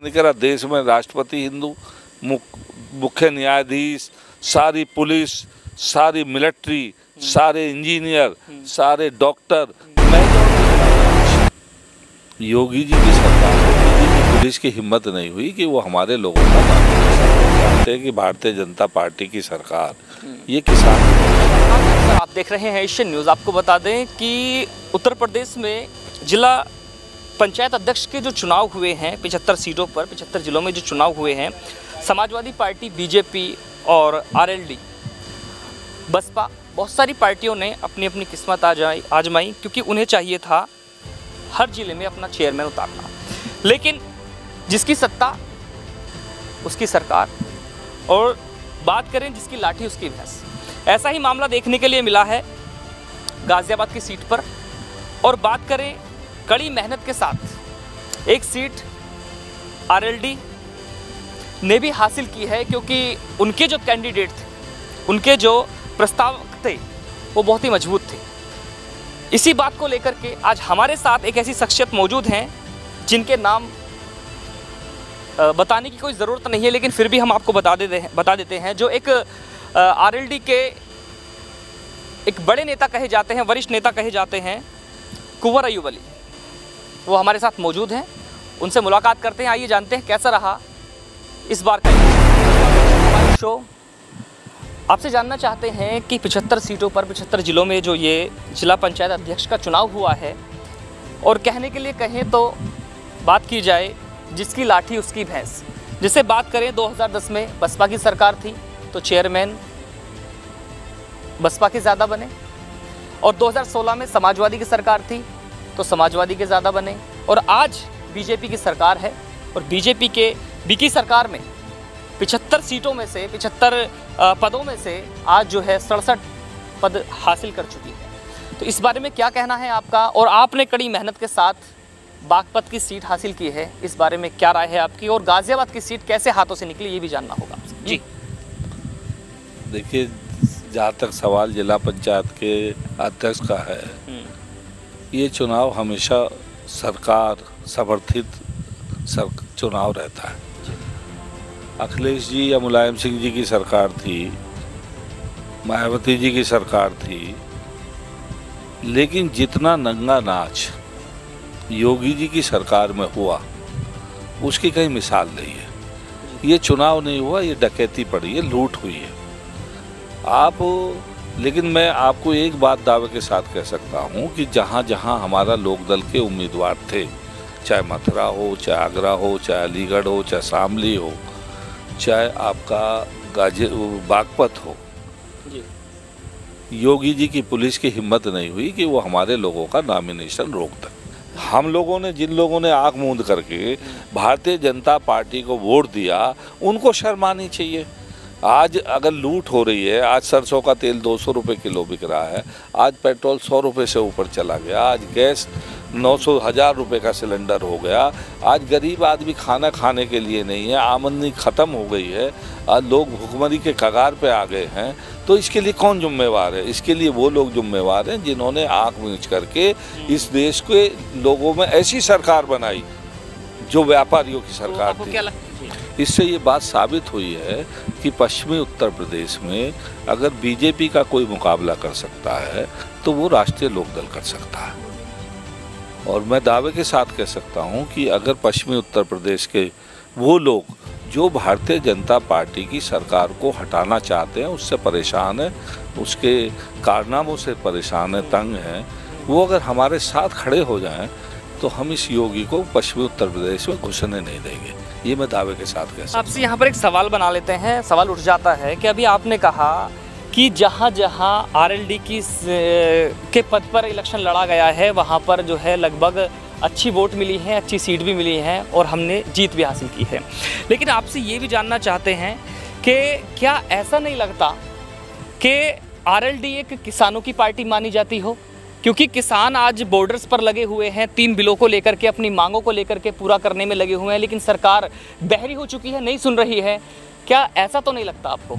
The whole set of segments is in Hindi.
करा देश में राष्ट्रपति हिंदू, मुख्य न्यायाधीश, सारी पुलिस, सारी मिलिट्री, सारे इंजीनियर, सारे डॉक्टर। योगी जी की सरकार, योगी जी की पुलिस की हिम्मत नहीं हुई कि वो हमारे लोगों का जानते हैं कि भारतीय जनता पार्टी की सरकार ये किसान। आप देख रहे हैं एशियन न्यूज़। आपको बता दें कि उत्तर प्रदेश में जिला पंचायत अध्यक्ष के जो चुनाव हुए हैं 75 सीटों पर, 75 जिलों में जो चुनाव हुए हैं, समाजवादी पार्टी, बीजेपी और आरएलडी, बसपा, बहुत सारी पार्टियों ने अपनी अपनी किस्मत आजमाई क्योंकि उन्हें चाहिए था हर जिले में अपना चेयरमैन उतारना। लेकिन जिसकी सत्ता उसकी सरकार, और बात करें जिसकी लाठी उसकी भैंस। ऐसा ही मामला देखने के लिए मिला है गाजियाबाद की सीट पर। और बात करें कड़ी मेहनत के साथ एक सीट आरएलडी ने भी हासिल की है क्योंकि उनके जो कैंडिडेट थे, उनके जो प्रस्ताव थे, वो बहुत ही मजबूत थे। इसी बात को लेकर के आज हमारे साथ एक ऐसी शख्सियत मौजूद हैं जिनके नाम बताने की कोई ज़रूरत नहीं है, लेकिन फिर भी हम आपको बता देते हैं, जो एक आरएलडी के एक बड़े नेता कहे जाते हैं, वरिष्ठ नेता कहे जाते हैं, कुंवर अयूब अली। वो हमारे साथ मौजूद हैं, उनसे मुलाकात करते हैं। आइए जानते हैं कैसा रहा इस बार का हमारा शो। आपसे जानना चाहते हैं कि 75 सीटों पर, 75 जिलों में जो ये जिला पंचायत अध्यक्ष का चुनाव हुआ है, और कहने के लिए कहें तो बात की जाए जिसकी लाठी उसकी भैंस। जिसे बात करें 2010 में बसपा की सरकार थी तो चेयरमैन बसपा के ज़्यादा बने, और 2016 में समाजवादी की सरकार थी तो समाजवादी के ज़्यादा बने, और आज बीजेपी की सरकार है और बीजेपी की सरकार में 75 सीटों में से, 75 पदों में से आज जो है 67 पद हासिल कर चुकी है। तो इस बारे में क्या कहना है आपका? और आपने कड़ी मेहनत के साथ बागपत की सीट हासिल की है, इस बारे में क्या राय है आपकी? और गाजियाबाद की सीट कैसे हाथों से निकली ये भी जानना होगा जी। देखिए, जहाँ तक सवाल जिला पंचायत के अध्यक्ष का है, ये चुनाव हमेशा सरकार समर्थित चुनाव रहता है। अखिलेश जी या मुलायम सिंह जी की सरकार थी, मायावती जी की सरकार थी, लेकिन जितना नंगा नाच योगी जी की सरकार में हुआ उसकी कहीं मिसाल नहीं है। ये चुनाव नहीं हुआ, ये डकैती पड़ी है, लूट हुई है। लेकिन मैं आपको एक बात दावे के साथ कह सकता हूँ कि जहाँ जहाँ हमारा लोकदल के उम्मीदवार थे, चाहे मथुरा हो, चाहे आगरा हो, चाहे अलीगढ़ हो, चाहे शामली हो, चाहे आपका बागपत हो, योगी जी की पुलिस की हिम्मत नहीं हुई कि वो हमारे लोगों का नॉमिनेशन रोक दे। हम लोगों ने, जिन लोगों ने आँख मूंद करके भारतीय जनता पार्टी को वोट दिया, उनको शर्म आनी चाहिए। आज अगर लूट हो रही है, आज सरसों का तेल 200 रुपये किलो बिक रहा है, आज पेट्रोल 100 रुपये से ऊपर चला गया, आज गैस 900-1000 रुपये का सिलेंडर हो गया, आज गरीब आदमी खाना खाने के लिए नहीं है, आमदनी ख़त्म हो गई है, आज लोग भुखमरी के कगार पे आ गए हैं। तो इसके लिए कौन जिम्मेवार है? इसके लिए वो लोग जिम्मेवार हैं जिन्होंने आँख मींच करके इस देश के लोगों में ऐसी सरकार बनाई जो व्यापारियों की सरकार थी। इससे ये बात साबित हुई है कि पश्चिमी उत्तर प्रदेश में अगर बीजेपी का कोई मुकाबला कर सकता है तो वो राष्ट्रीय लोकदल कर सकता है। और मैं दावे के साथ कह सकता हूँ कि अगर पश्चिमी उत्तर प्रदेश के वो लोग जो भारतीय जनता पार्टी की सरकार को हटाना चाहते हैं, उससे परेशान हैं, उसके कारनामों से परेशान हैं, तंग हैं, वो अगर हमारे साथ खड़े हो जाएं तो हम इस योगी को पश्चिमी उत्तर प्रदेश में घुसने नहीं देंगे। ये मैं दावे के साथ कह सकता हूं। आपसे यहाँ पर एक सवाल बना लेते हैं। सवाल उठ जाता है कि अभी आपने कहा कि जहाँ जहाँ आरएलडी के पद पर इलेक्शन लड़ा गया है, वहाँ पर जो है लगभग अच्छी वोट मिली है, अच्छी सीट भी मिली है और हमने जीत भी हासिल की है। लेकिन आपसे ये भी जानना चाहते हैं कि क्या ऐसा नहीं लगता कि आरएलडी एक किसानों की पार्टी मानी जाती हो? क्योंकि किसान आज बॉर्डर्स पर लगे हुए हैं, 3 बिलों को लेकर के, अपनी मांगों को लेकर के पूरा करने में लगे हुए हैं, लेकिन सरकार बहरी हो चुकी है, नहीं सुन रही है। क्या ऐसा तो नहीं लगता आपको?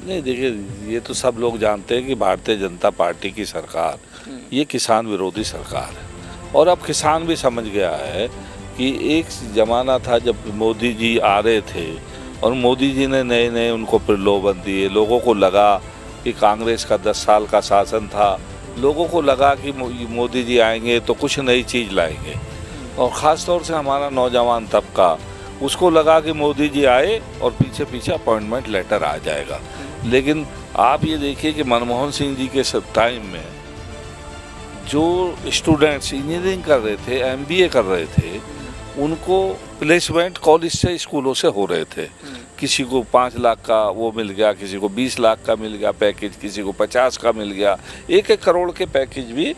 नहीं, देखिए, ये तो सब लोग जानते हैं कि भारतीय जनता पार्टी की सरकार ये किसान विरोधी सरकार है, और अब किसान भी समझ गया है कि कि एक ज़माना था जब मोदी जी आ रहे थे और मोदी जी ने नए नए उनको प्रलोभन दिए। लोगों को लगा कि कांग्रेस का 10 साल का शासन था, लोगों को लगा कि मोदी जी आएंगे तो कुछ नई चीज़ लाएंगे, और ख़ास तौर से हमारा नौजवान तबका, उसको लगा कि मोदी जी आए और पीछे पीछे अपॉइंटमेंट लेटर आ जाएगा। लेकिन आप ये देखिए कि मनमोहन सिंह जी के टाइम में जो स्टूडेंट्स इंजीनियरिंग कर रहे थे, MBA कर रहे थे, उनको प्लेसमेंट कॉलेज से, स्कूलों से हो रहे थे। किसी को 5 लाख का वो मिल गया, किसी को 20 लाख का मिल गया पैकेज, किसी को 50 का मिल गया, 1-1 करोड़ के पैकेज भी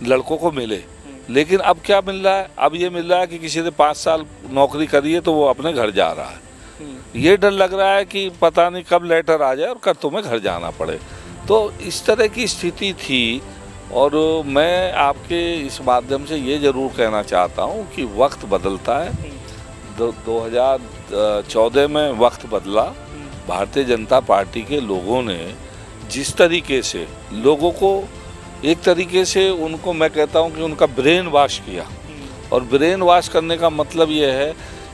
लड़कों को मिले। लेकिन अब क्या मिल रहा है? अब ये मिल रहा है कि किसी ने 5 साल नौकरी करी है तो वो अपने घर जा रहा है। ये डर लग रहा है कि पता नहीं कब लेटर आ जाए और कब तुम्हें घर जाना पड़े। तो इस तरह की स्थिति थी। और मैं आपके इस माध्यम से ये ज़रूर कहना चाहता हूँ कि वक्त बदलता है। 2014 में वक्त बदला। भारतीय जनता पार्टी के लोगों ने जिस तरीके से लोगों को, एक तरीके से उनको, मैं कहता हूँ कि उनका ब्रेन वॉश किया। और ब्रेन वॉश करने का मतलब ये है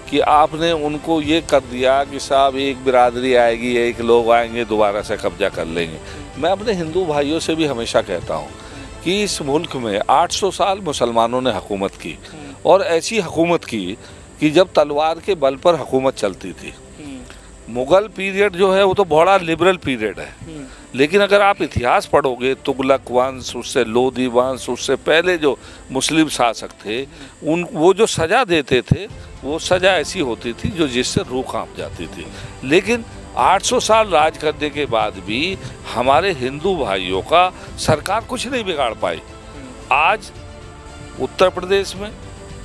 कि आपने उनको ये कर दिया कि साहब एक बिरादरी आएगी, एक लोग आएंगे, दोबारा से कब्जा कर लेंगे। मैं अपने हिंदू भाइयों से भी हमेशा कहता हूँ कि इस मुल्क में 800 साल मुसलमानों ने हुकूमत की, और ऐसी हुकूमत की कि जब तलवार के बल पर हुकूमत चलती थी। मुग़ल पीरियड जो है वो तो बड़ा लिबरल पीरियड है, लेकिन अगर आप इतिहास पढ़ोगे, तुगलक वंश, उससे लोधी वंश, उससे पहले जो मुस्लिम शासक थे, वो जो सज़ा देते थे वो सज़ा ऐसी होती थी जो जिससे रूह कांप जाती थी। लेकिन 800 साल राज करने के बाद भी हमारे हिंदू भाइयों का सरकार कुछ नहीं बिगाड़ पाई। आज उत्तर प्रदेश में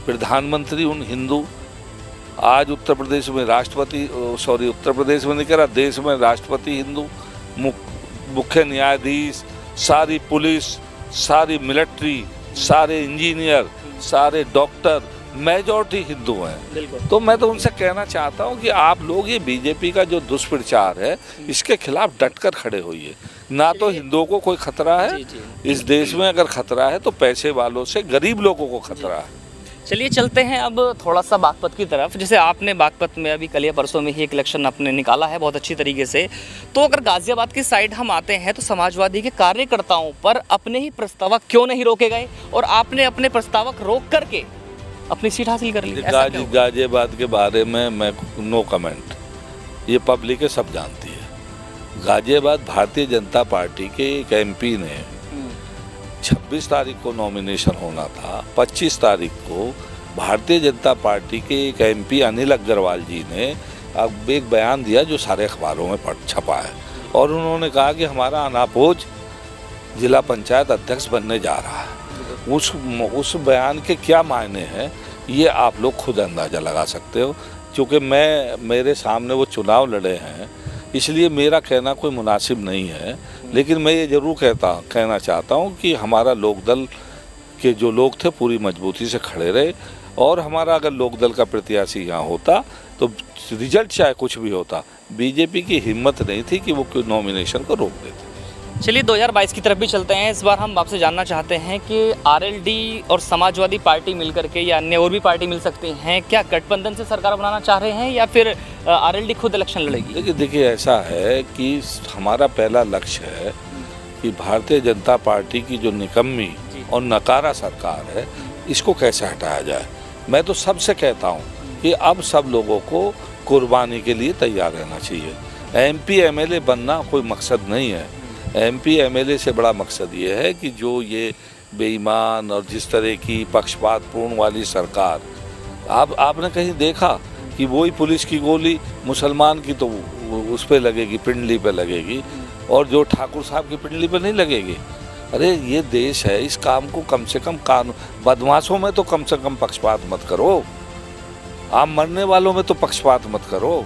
प्रधानमंत्री उन हिंदू, आज उत्तर प्रदेश में राष्ट्रपति, उत्तर प्रदेश में नहीं कह रहा, देश में राष्ट्रपति हिंदू, मुख्य न्यायाधीश, सारी पुलिस, सारी मिलिट्री, सारे इंजीनियर, सारे डॉक्टर, मेजॉरिटी हिंदू हैं। तो मैं तो उनसे कहना चाहता हूं कि आप लोग ये बीजेपी का जो दुष्प्रचार है, इसके खिलाफ डटकर खड़े होइए। ना तो हिंदुओं को कोई खतरा है इस देश में, अगर खतरा है तो पैसे वालों से, गरीब लोगों को खतरा है। चलिए चलते हैं अब थोड़ा सा बागपत की तरफ। जैसे आपने बागपत में अभी कल या परसों में ही एक इलेक्शन आपने निकाला है बहुत अच्छी तरीके से। तो अगर गाजियाबाद की साइड हम आते हैं तो समाजवादी के कार्यकर्ताओं पर अपने ही प्रस्तावक क्यों नहीं रोके गए, और आपने अपने प्रस्तावक रोक करके अपनी सीट हासिल कर ली? गाजियाबाद के बारे में मैं नो कमेंट, ये पब्लिक है, सब जानती है। गाजियाबाद भारतीय जनता पार्टी के एक MP ने 26 तारीख को नॉमिनेशन होना था, 25 तारीख को भारतीय जनता पार्टी के एक MP अनिल अग्रवाल जी ने अब एक बयान दिया जो सारे अखबारों में छपा है, और उन्होंने कहा कि हमारा अनापोज जिला पंचायत अध्यक्ष बनने जा रहा है। उस बयान के क्या मायने हैं ये आप लोग खुद अंदाज़ा लगा सकते हो। क्योंकि मेरे सामने वो चुनाव लड़े हैं, इसलिए मेरा कहना कोई मुनासिब नहीं है। लेकिन मैं ये ज़रूर कहना चाहता हूँ कि हमारा लोकदल के जो लोग थे पूरी मजबूती से खड़े रहे, और हमारा अगर लोकदल का प्रत्याशी यहाँ होता तो रिजल्ट चाहे कुछ भी होता, बीजेपी की हिम्मत नहीं थी कि वो कोई नॉमिनेशन को रोक देते। चलिए 2022 की तरफ भी चलते हैं। इस बार हम आपसे जानना चाहते हैं कि RLD और समाजवादी पार्टी मिलकर के, या अन्य और भी पार्टी मिल सकती हैं, क्या गठबंधन से सरकार बनाना चाह रहे हैं, या फिर RLD खुद इलेक्शन लड़ेगी? देखिए ऐसा है कि हमारा पहला लक्ष्य है कि भारतीय जनता पार्टी की जो निकम्मी और नकारा सरकार है, इसको कैसे हटाया जाए। मैं तो सबसे कहता हूँ कि अब सब लोगों को कुर्बानी के लिए तैयार रहना चाहिए। MP MLA बनना कोई मकसद नहीं है। MP MLA से बड़ा मकसद ये है कि जो ये बेईमान और जिस तरह की पक्षपातपूर्ण वाली सरकार, आपने कहीं देखा कि वही पुलिस की गोली मुसलमान की तो उस पे लगेगी, पिंडली पे लगेगी, और जो ठाकुर साहब की पिंडली पे नहीं लगेगी? अरे ये देश है, इस काम को कम से कम कानून, बदमाशों में तो कम से कम पक्षपात मत करो, आप मरने वालों में तो पक्षपात मत करो।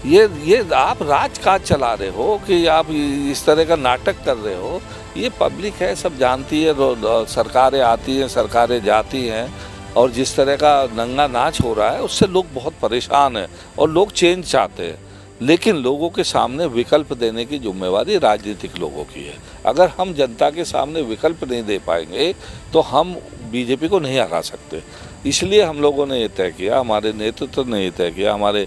ये आप राजकाज चला रहे हो कि आप इस तरह का नाटक कर रहे हो, ये पब्लिक है, सब जानती है। सरकारें आती हैं, सरकारें जाती हैं, और जिस तरह का नंगा नाच हो रहा है उससे लोग बहुत परेशान हैं, और लोग चेंज चाहते हैं। लेकिन लोगों के सामने विकल्प देने की जिम्मेवारी राजनीतिक लोगों की है। अगर हम जनता के सामने विकल्प नहीं दे पाएंगे तो हम बीजेपी को नहीं हरा सकते। इसलिए हम लोगों ने ये तय किया, हमारे नेतृत्व ने ये तय किया, हमारे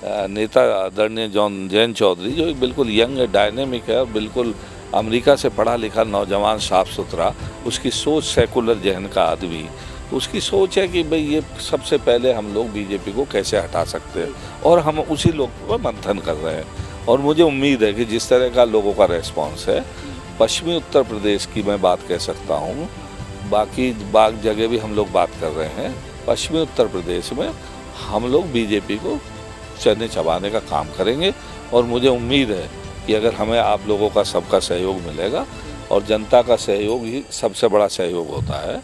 नेता आदरणीय जयंत चौधरी जो बिल्कुल यंग है, डायनेमिक है और बिल्कुल अमेरिका से पढ़ा लिखा नौजवान, साफ सुथरा, उसकी सोच सेकुलर जहन का आदमी, उसकी सोच है कि भाई ये सबसे पहले हम लोग बीजेपी को कैसे हटा सकते हैं और हम उसी लोग पर मंथन कर रहे हैं। और मुझे उम्मीद है कि जिस तरह का लोगों का रेस्पॉन्स है, पश्चिमी उत्तर प्रदेश की मैं बात कह सकता हूँ, बाकी जगह भी हम लोग बात कर रहे हैं, पश्चिमी उत्तर प्रदेश में हम लोग बीजेपी को चने चबाने का काम करेंगे। और मुझे उम्मीद है कि अगर हमें आप लोगों का सबका सहयोग मिलेगा, और जनता का सहयोग ही सबसे बड़ा सहयोग होता है,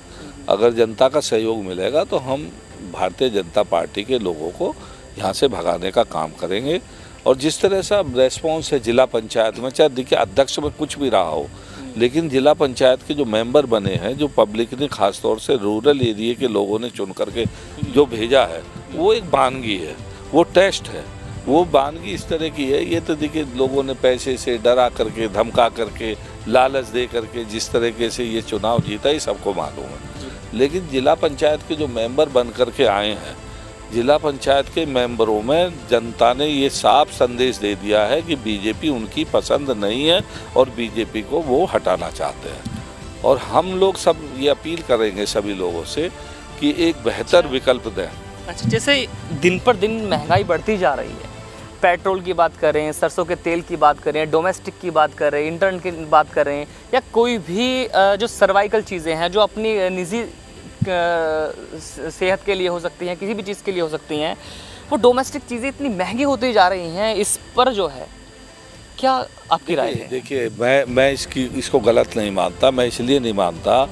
अगर जनता का सहयोग मिलेगा तो हम भारतीय जनता पार्टी के लोगों को यहाँ से भगाने का काम करेंगे। और जिस तरह से रेस्पॉन्स है जिला पंचायत में, चाहे देखिए अध्यक्ष में कुछ भी रहा हो, लेकिन जिला पंचायत के जो मेंबर बने हैं, जो पब्लिक ने खासतौर से रूरल एरिया के लोगों ने चुन करके जो भेजा है, वो एक वानगी है, वो टेस्ट है, वो वानगी इस तरह की है। ये तो देखिए लोगों ने पैसे से डरा करके, धमका करके, लालच दे करके जिस तरीके से ये चुनाव जीता, ये सबको मालूम है। लेकिन जिला पंचायत के जो मेंबर बन करके आए हैं, जिला पंचायत के मेंबरों में जनता ने ये साफ संदेश दे दिया है कि बीजेपी उनकी पसंद नहीं है और बीजेपी को वो हटाना चाहते हैं। और हम लोग सब ये अपील करेंगे सभी लोगों से कि एक बेहतर विकल्प दें। अच्छा, जैसे दिन पर दिन महंगाई बढ़ती जा रही है, पेट्रोल की बात करें, सरसों के तेल की बात करें, डोमेस्टिक की बात करें, इंटरनेट की बात करें, या कोई भी जो सर्वाइकल चीज़ें हैं जो अपनी निजी सेहत के लिए हो सकती हैं, किसी भी चीज़ के लिए हो सकती हैं, वो डोमेस्टिक चीज़ें इतनी महंगी होती जा रही हैं, इस पर जो है क्या आपकी राय है? देखिए मैं इसको गलत नहीं मानता। मैं इसलिए नहीं मानता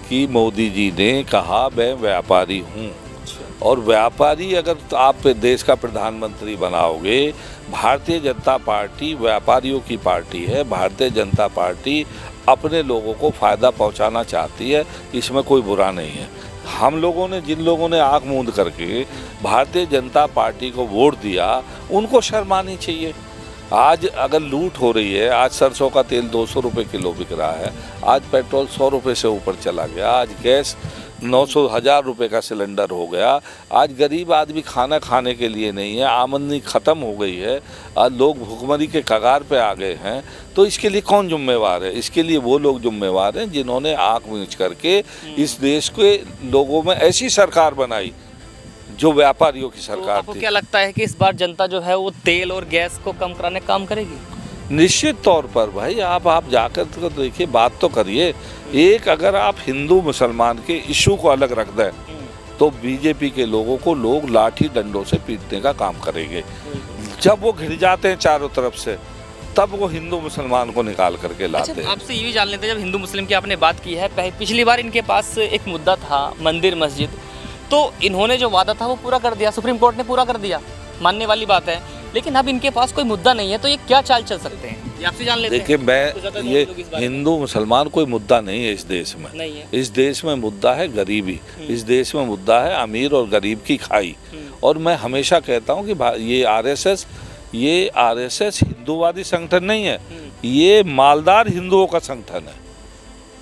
कि मोदी जी ने कहा मैं व्यापारी हूँ, और व्यापारी अगर आप देश का प्रधानमंत्री बनाओगे, भारतीय जनता पार्टी व्यापारियों की पार्टी है। भारतीय जनता पार्टी अपने लोगों को फ़ायदा पहुंचाना चाहती है, इसमें कोई बुरा नहीं है। हम लोगों ने, जिन लोगों ने आँख मूंद करके भारतीय जनता पार्टी को वोट दिया, उनको शर्म आनी चाहिए। आज अगर लूट हो रही है, आज सरसों का तेल 200 रुपये किलो बिक रहा है, आज पेट्रोल 100 रुपये से ऊपर चला गया, आज गैस 900-1000 रुपये का सिलेंडर हो गया, आज गरीब आदमी खाना खाने के लिए नहीं है, आमदनी ख़त्म हो गई है, आज लोग भुखमरी के कगार पे आ गए हैं। तो इसके लिए कौन जिम्मेवार है? इसके लिए वो लोग जिम्मेवार हैं जिन्होंने आँख मींच करके इस देश के लोगों में ऐसी सरकार बनाई जो व्यापारियों की सरकार तो आपको थी। क्या लगता है कि इस बार जनता जो है वो तेल और गैस को कम कराने का काम करेगी? निश्चित तौर पर भाई, आप जाकर तो देखिए, बात तो करिए। एक अगर आप हिंदू मुसलमान के इशू को अलग रख दें तो बीजेपी के लोगों को लोग लाठी डंडों से पीटने का काम करेंगे। जब वो घिर जाते हैं चारों तरफ से, तब वो हिंदू मुसलमान को निकाल करके लाते हैं। आपसे ये भी जान लेते हैं, जब हिंदू मुस्लिम की आपने बात की है, पिछली बार इनके पास एक मुद्दा था मंदिर मस्जिद, तो इन्होंने जो वादा था वो पूरा कर दिया, सुप्रीम कोर्ट ने पूरा कर दिया, मानने वाली बात है। लेकिन अब इनके पास कोई मुद्दा नहीं है, तो ये क्या चाल चल सकते हैं? ये आपसे जान लेते हैं। देखिए मैं ये हिंदू मुसलमान कोई मुद्दा नहीं है इस देश में, नहीं है। इस देश में मुद्दा है गरीबी, इस देश में मुद्दा है अमीर और गरीब की खाई। और मैं हमेशा कहता हूँ कि ये आरएसएस हिंदूवादी संगठन नहीं है, ये मालदार हिंदुओं का संगठन है।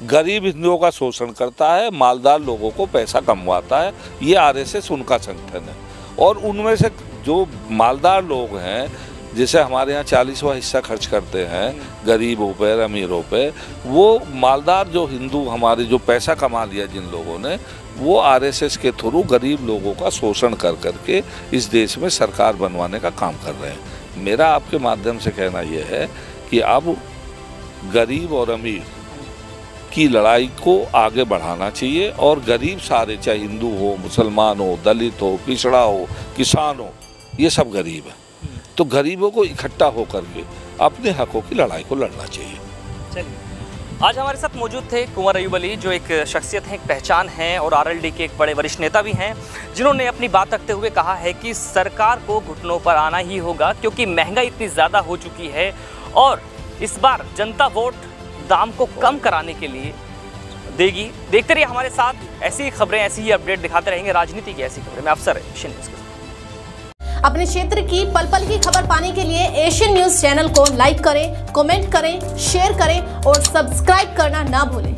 गरीब हिंदुओं का शोषण करता है, मालदार लोगों को पैसा कमवाता है, ये आरएसएस उनका संगठन है। और उनमें से जो मालदार लोग हैं, जैसे हमारे यहाँ 40वां हिस्सा खर्च करते हैं गरीबों पर, अमीरों पे, वो मालदार जो हिंदू हमारे जो पैसा कमा लिया जिन लोगों ने, वो आरएसएस के थ्रू गरीब लोगों का शोषण कर करके इस देश में सरकार बनवाने का काम कर रहे हैं। मेरा आपके माध्यम से कहना यह है कि अब गरीब और अमीर की लड़ाई को आगे बढ़ाना चाहिए, और गरीब सारे, चाहे हिंदू हो, मुसलमान हो, दलित हो, पिछड़ा हो, किसान हो, ये सब गरीब है। तो गरीबों को इकट्ठा होकर के अपने हकों की लड़ाई को लड़ना चाहिए। चलिए, आज हमारे साथ मौजूद थे कुंवर अयूब अली, जो एक शख्सियत है, एक पहचान है, और आरएलडी के एक बड़े वरिष्ठ नेता भी हैं, जिन्होंने अपनी बात रखते हुए कहा है कि सरकार को घुटनों पर आना ही होगा, क्योंकि महंगाई इतनी ज़्यादा हो चुकी है, और इस बार जनता वोट दाम को कम कराने के लिए देगी। देखते रहिए हमारे साथ, ऐसी खबरें, ऐसी ही अपडेट दिखाते रहेंगे, राजनीति की ऐसी खबरें। मैं अफसर एशियन न्यूज़ के साथ। अपने क्षेत्र की पल पल की खबर पाने के लिए एशियन न्यूज़ चैनल को लाइक करें, कमेंट करें, शेयर करें और सब्सक्राइब करना ना भूलें।